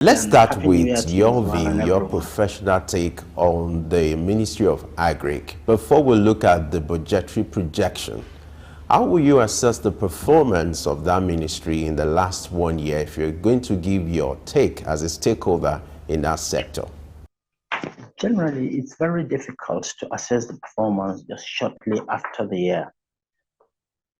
Let's And start Happy New Year with to you as your well view, and your everyone. professional take on the Ministry of Agric. Before we look at the budgetary projection, how will you assess the performance of that ministry in the last 1 year if you're going to give your take as a stakeholder in that sector? Generally, it's very difficult to assess the performance just shortly after the year.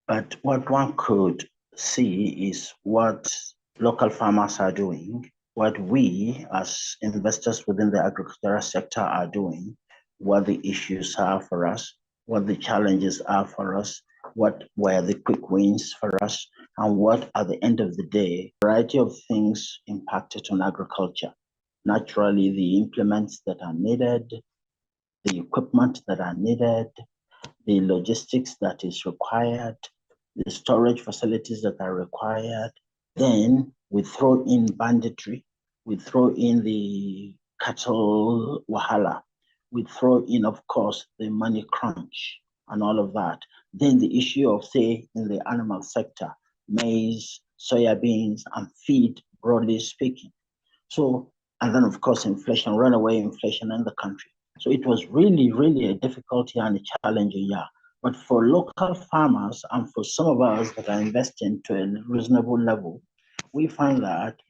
But what one could see is what local farmers are doing, what we as investors within the agricultural sector are doing, what the issues are for us, what the challenges are for us, what were the quick wins for us, and what at the end of the day, a variety of things impacted on agriculture. Naturally, the implements that are needed, the equipment that are needed, the logistics that is required, the storage facilities that are required. Then we throw in banditry, we throw in the cattle wahala, we throw in, of course, the money crunch and all of that. Then the issue of, say, in the animal sector, maize, soybeans, and feed, broadly speaking. So, and then of course, inflation, runaway inflation in the country. So it was really, really a difficult year and a challenging year. But for local farmers and for some of us that are investing to a reasonable level, we find that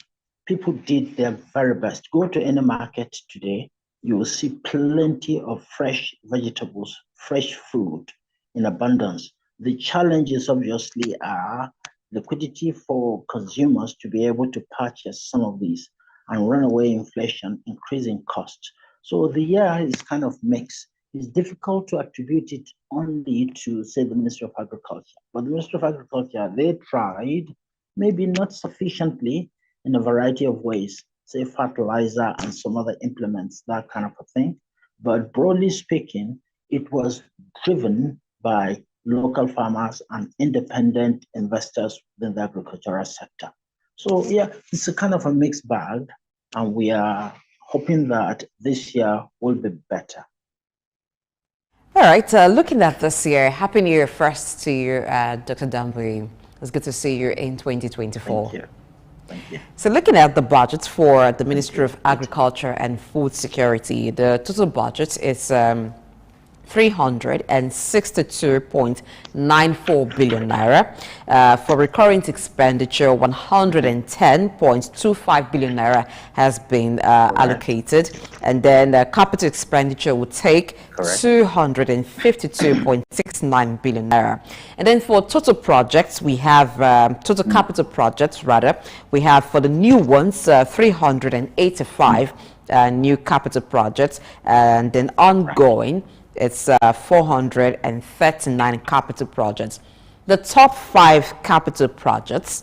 people did their very best. Go to any market today, you will see plenty of fresh vegetables, fresh food in abundance. The challenges obviously are liquidity for consumers to be able to purchase some of these and runaway inflation, increasing costs. So the year is kind of mixed. It's difficult to attribute it only to, say, the Ministry of Agriculture. But the Ministry of Agriculture, they tried, maybe not sufficiently, in a variety of ways, say fertilizer and some other implements, that kind of a thing. But broadly speaking, it was driven by local farmers and independent investors within the agricultural sector. So yeah, it's a kind of a mixed bag, and we are hoping that this year will be better. All right, looking at this year, Happy New Year first to you, Dr. Damboyi. It's good to see you in 2024. Thank you. Thank you. So looking at the budget for the Ministry of Agriculture and Food Security, the total budget is 362.94 billion naira. For recurrent expenditure, 110.25 billion naira has been allocated, and then capital expenditure will take 252.69 billion naira. And then for total projects, we have total capital projects rather, we have for the new ones 385 new capital projects, and then ongoing it's 439 capital projects. The top 5 capital projects,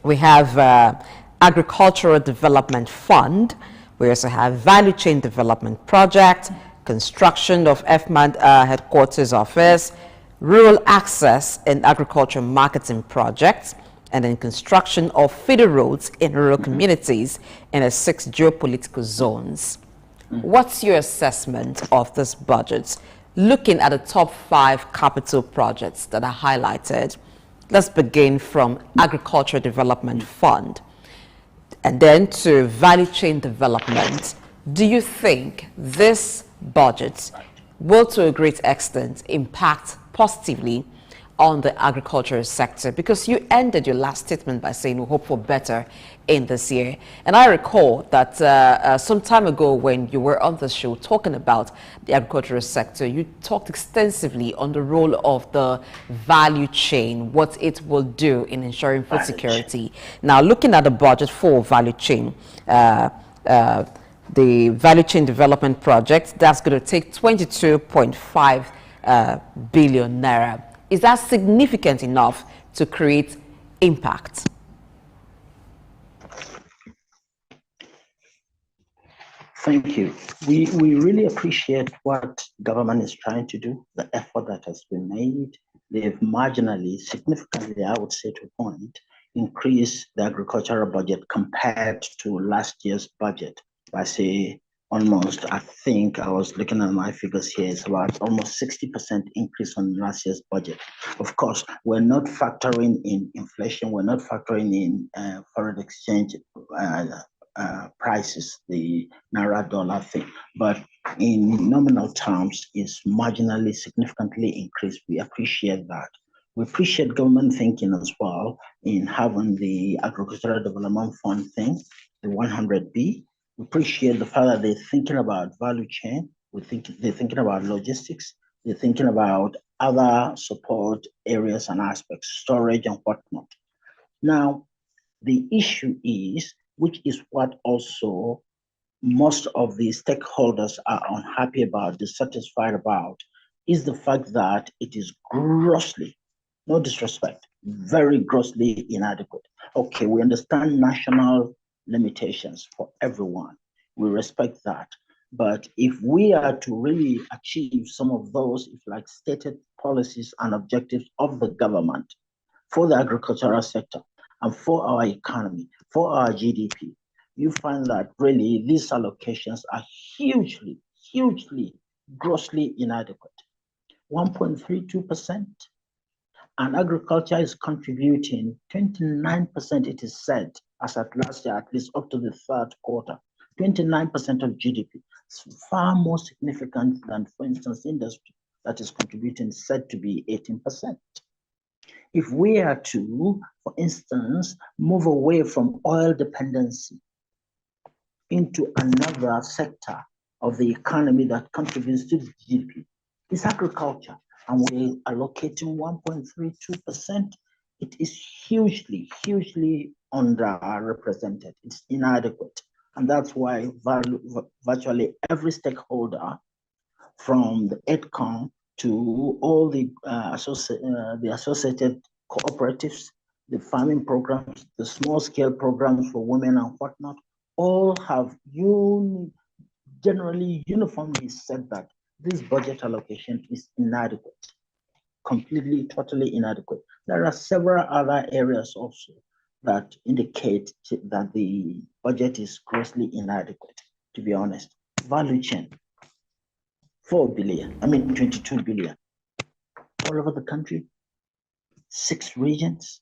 we have Agricultural Development Fund. We also have Value Chain Development Project, construction of FMAD headquarters office, Rural Access and Agriculture Marketing Projects, and then construction of feeder roads in rural communities in the 6 geopolitical zones. What's your assessment of this budget? Looking at the top 5 capital projects that are highlighted, let's begin from Agricultural Development Fund and then to Value Chain Development. Do you think this budget will to a great extent impact positively on the agricultural sector? Because you ended your last statement by saying we hope for better in this year. And I recall that some time ago when you were on the show talking about the agricultural sector, you talked extensively on the role of the value chain, what it will do in ensuring food security. Now, looking at the budget for value chain, the value chain development project, that's going to take 22.5 billion naira. Is that significant enough to create impact? Thank you. We really appreciate what government is trying to do, the effort that has been made. They've marginally, significantly, I would say to a point, increased the agricultural budget compared to last year's budget by, say, almost, I think I was looking at my figures here, it's about almost 60% increase on last year's budget. Of course, we're not factoring in inflation, we're not factoring in foreign exchange prices, the Naira dollar thing, but in nominal terms is marginally significantly increased. We appreciate that. We appreciate government thinking as well in having the Agricultural Development Fund thing, the 100B. We appreciate the fact that they're thinking about value chain. They're thinking about logistics. They're thinking about other support areas and aspects, storage and whatnot. Now, the issue is, which is what also most of the stakeholders are unhappy about, dissatisfied about, is the fact that it is grossly, no disrespect, very grossly inadequate. Okay, we understand national limitations for everyone. We respect that. But if we are to really achieve some of those, if like stated policies and objectives of the government for the agricultural sector, and for our economy, for our GDP, you find that really these allocations are hugely, grossly inadequate. 1.32%, and agriculture is contributing 29%, it is said, as at last year, at least up to the third quarter, 29% of GDP. It's far more significant than, for instance, industry that is contributing, said to be 18%. If we are to, for instance, move away from oil dependency into another sector of the economy that contributes to the GDP, it's agriculture, and we're allocating 1.32%. It is hugely underrepresented. It's inadequate. And that's why virtually every stakeholder, from the EDCOM to all the associated cooperatives, the farming programs, the small-scale programs for women and whatnot, all have generally uniformly said that this budget allocation is inadequate, completely, totally inadequate. There are several other areas also that indicate that the budget is grossly inadequate, to be honest. Value chain, 22 billion all over the country, 6 regions.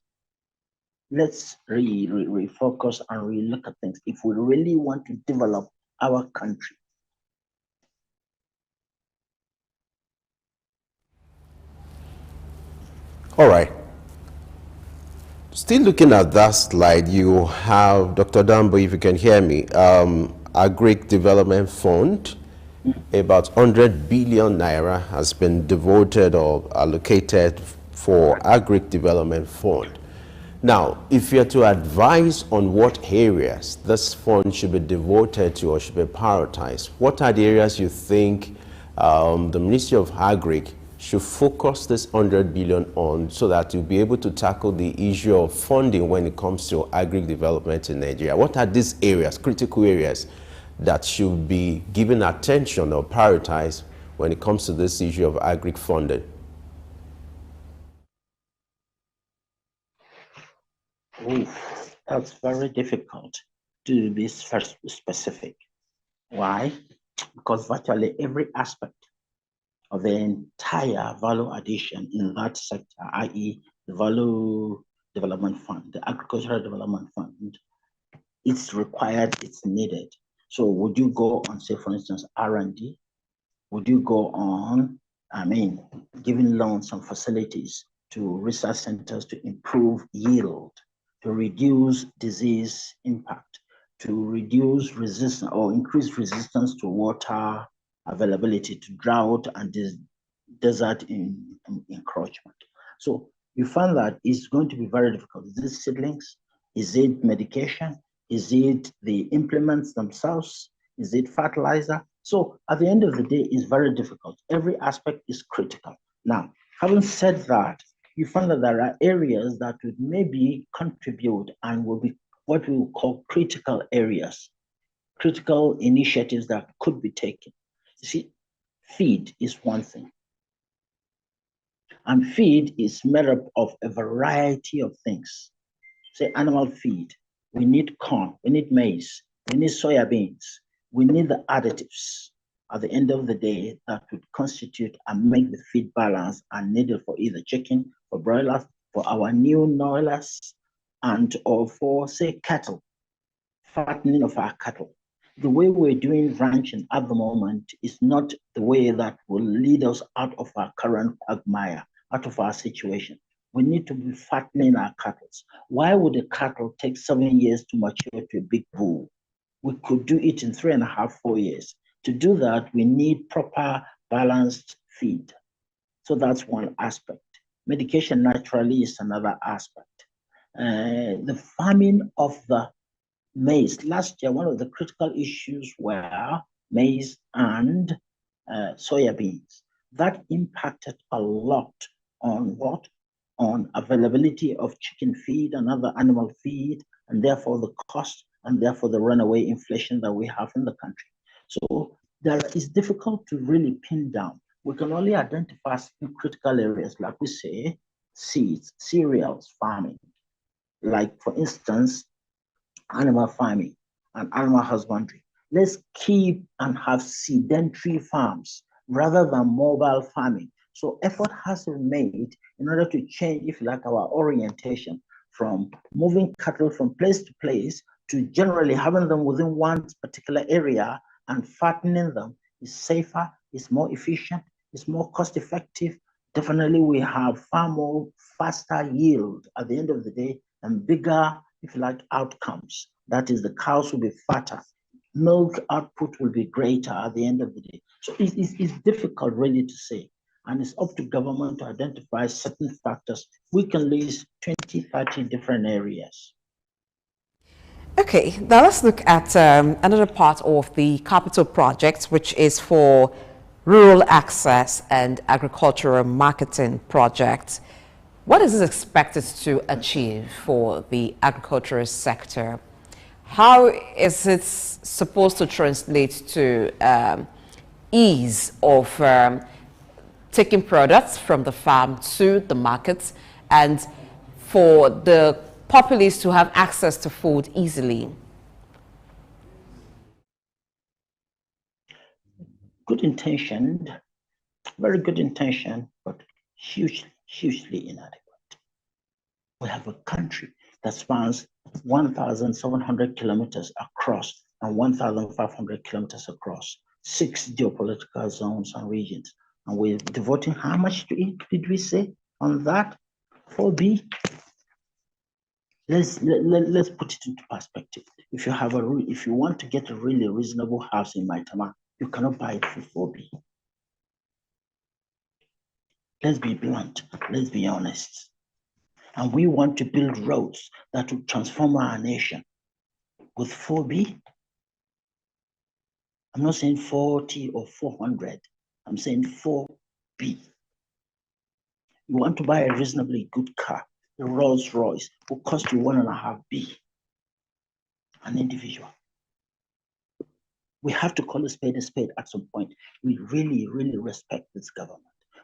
Let's refocus and relook at things if we really want to develop our country. All right. Still looking at that slide, you have, Dr. Damboyi, if you can hear me, Agric Development Fund. About 100 billion naira has been devoted or allocated for Agric Development Fund. Now, if you're to advise on what areas this fund should be devoted to or should be prioritized, what are the areas you think the Ministry of Agric should focus this 100 billion on so that you'll be able to tackle the issue of funding when it comes to agric development in Nigeria? What are these areas, critical areas, that should be given attention or prioritized when it comes to this issue of agric funding? That's very difficult to be specific. Why? Because virtually every aspect of the entire value addition in that sector, i.e. the Value Development Fund, the Agricultural Development Fund, it's required, it's needed. So would you go on, say, for instance, R&D? Would you go on, giving loans and facilities to research centers to improve yield, to reduce disease impact, to reduce resistance or increase resistance to water availability, to drought and desert encroachment? So you find that it's going to be very difficult. Is it seedlings? Is it medication? Is it the implements themselves? Is it fertilizer? So at the end of the day, it's very difficult. Every aspect is critical. Now, having said that, you find that there are areas that would maybe contribute and will be what we will call critical areas, critical initiatives that could be taken. You see, feed is one thing. And feed is made up of a variety of things. Say animal feed, we need corn, we need maize, we need soya beans, we need the additives at the end of the day that would constitute and make the feed balance and needed for either chicken, for broilers, for our new noilers, and or for, say, cattle. fattening of our cattle. The way we're doing ranching at the moment is not the way that will lead us out of our current quagmire, out of our situation. We need to be fattening our cattle. Why would a cattle take 7 years to mature to a big bull? We could do it in 3.5, 4 years. To do that, we need proper balanced feed. So that's one aspect. Medication naturally is another aspect. The farming of the maize. Last year, one of the critical issues were maize and soya beans. That impacted a lot on what? On availability of chicken feed and other animal feed, and therefore the cost, and therefore the runaway inflation that we have in the country. So it's difficult to really pin down. We can only identify some critical areas, like we say, seeds, cereals, farming. Like, for instance, animal farming and animal husbandry. Let's keep and have sedentary farms rather than mobile farming. So effort has to be made in order to change, if you like, our orientation from moving cattle from place to place to generally having them within one particular area, and fattening them is safer, is more efficient, is more cost effective. Definitely we have far more faster yield at the end of the day and bigger, if you like, outcomes. That is, the cows will be fatter. Milk output will be greater at the end of the day. So it's difficult really to say. And it's up to government to identify certain factors. We can list 20, 30 different areas. Okay, now let's look at another part of the capital project, which is for rural access and agricultural marketing projects. What is this expected to achieve for the agricultural sector? How is it supposed to translate to ease of taking products from the farm to the markets, and for the populace to have access to food easily? Good intention, very good intention, but hugely inadequate. We have a country that spans 1,700 kilometers across and 1,500 kilometers across, 6 geopolitical zones and regions. And we're devoting how much to it, did we say, on that? 4B? Let's put it into perspective. If you want to get a really reasonable house in Maitama, you cannot buy it for 4B. Let's be blunt, let's be honest. And we want to build roads that will transform our nation with 4B. I'm not saying 40 or 400. I'm saying 4B. You want to buy a reasonably good car, a Rolls Royce, will cost you 1.5B, an individual. We have to call a spade at some point. We really, really respect this government.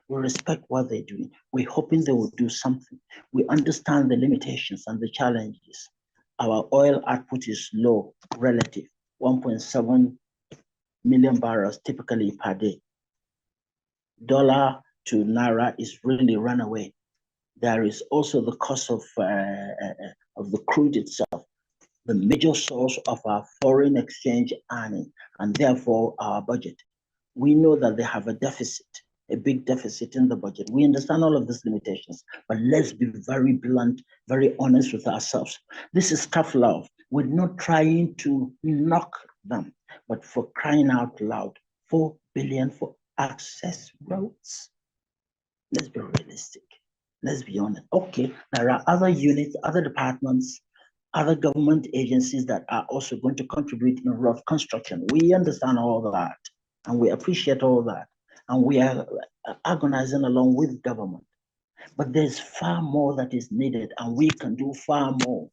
We respect what they're doing. We're hoping they will do something. We understand the limitations and the challenges. Our oil output is low, relative, 1.7 million barrels typically per day. Dollar to Naira is really runaway. There is also the cost of the crude itself, the major source of our foreign exchange earning, and therefore our budget. We know that they have a deficit, a big deficit in the budget. We understand all of these limitations, but let's be very blunt, very honest with ourselves. This is tough love. We're not trying to knock them, but for crying out loud, 4 billion for access roads. Let's be realistic. Let's be honest. Okay, there are other units, other departments, other government agencies that are also going to contribute in road construction. We understand all that, and we appreciate all that, and we are agonizing along with government. But there's far more that is needed, and we can do far more.